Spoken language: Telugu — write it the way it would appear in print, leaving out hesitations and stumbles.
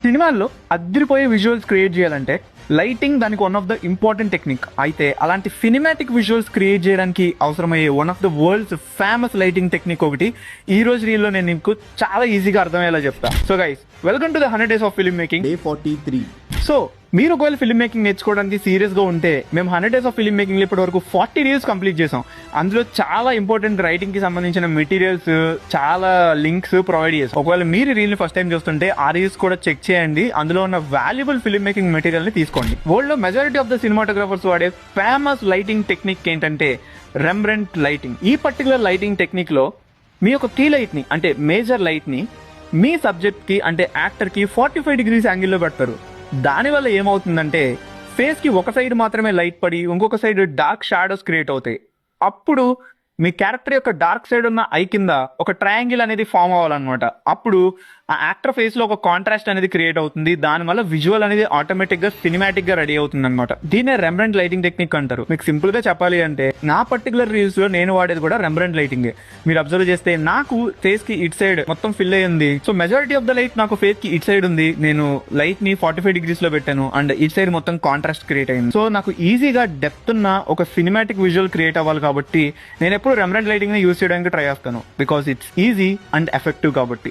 సినిమాల్లో అద్దరిపోయే విజువల్స్ క్రియేట్ చేయాలంటే లైటింగ్ దానికి one of the important technique. అయితే అలాంటి సినిమాటిక్ విజువల్స్ క్రియేట్ చేయడానికి అవసరమయ్యే one of the world's famous lighting technique ఒకటి ఈ రోజు రీల్లో నేను మీకు చాలా ఈజీగా అర్థమయ్యేలా చెప్తా. So guys, welcome to the 100 Days of Film Making Day 43. So మీరు ఒకవేళ ఫిల్మ్ మేకింగ్ నేర్చుకోవడానికి సీరియస్ గా ఉంటే మేము 100 Days of Film Making ఇప్పటి వరకు 40 రీల్స్ కంప్లీట్ చేసాం. అందులో చాలా ఇంపార్టెంట్ రైటింగ్ కి సంబంధించిన మెటీరియల్స్, చాలా లింక్స్ ప్రొవైడ్ చేసాం. ఒకవేళ మీరు రీల్ ని ఫస్ట్ టైం చూస్తుంటే ఆ రీల్స్ కూడా చెక్ చేయండి. అందులో ఉన్న వాల్యుబుల్ ఫిల్మ్ మేకింగ్ మెటీరియల్ ని తీసుకోండి. వరల్డ్ లో మెజారిటీ ఆఫ్ ద సినిమాటోగ్రాఫర్స్ వాడే ఫేమస్ లైటింగ్ టెక్నిక్ ఏంటంటే రెంబ్రెంట్ లైటింగ్. ఈ పర్టికులర్ లైటింగ్ టెక్నిక్ లో మీ యొక్క కీ లైట్ ని అంటే మేజర్ లైట్ ని మీ సబ్జెక్ట్ కి అంటే యాక్టర్ కి 45 degrees యాంగిల్లో పెడతారు. దానివల్ల ఏమవుతుందంటే ఫేస్ కి ఒక సైడ్ మాత్రమే లైట్ పడి ఇంకొక సైడ్ డార్క్ షాడోస్ క్రియేట్ అవుతాయి. అప్పుడు మీ క్యారెక్టర్ యొక్క డార్క్ సైడ్ ఉన్న ఐ కింద ఒక ట్రయాంగిల్ అనేది ఫామ్ అవ్వాలన్నమాట. అప్పుడు ఆ యాక్టర్ ఫేస్ లో ఒక కాంట్రాస్ట్ అనేది క్రియేట్ అవుతుంది. దానివల్ల విజువల్ అనేది ఆటోమేటిక్ గా సినిమాటిక్ గా రెడీ అవుతుంది అనమాట. దీనే రెంబ్రెంట్ లైటింగ్ టెక్నిక్ అంటారు. మీకు సింపుల్ గా చెప్పాలి అంటే నా పర్టికులర్ రీల్స్ లో నేను వాడేది కూడా రెంబ్రెంట్ లైటింగ్. మీరు అబ్జర్వ్ చేస్తే నాకు ఫేస్ కి ఇట్ సైడ్ మొత్తం ఫిల్ అయ్యింది. So majority of the light నాకు ఫేస్ కి ఇట్ సైడ్ ఉంది. నేను లైట్ ని 45 degrees లో పెట్టాను అండ్ ఇట్ సైడ్ మొత్తం కాంట్రాస్ట్ క్రియేట్ అయింది. సో నాకు ఈజీగా డెప్త్ ఉన్న ఒక సినిమాటిక్ విజువల్ క్రియేట్ అవ్వాలి కాబట్టి నేను ఎప్పుడు రెంబ్రెంట్ లైటింగ్ ని యూజ్ చేయడానికి ట్రై చేస్తాను. Because it's easy and effective కాబట్టి.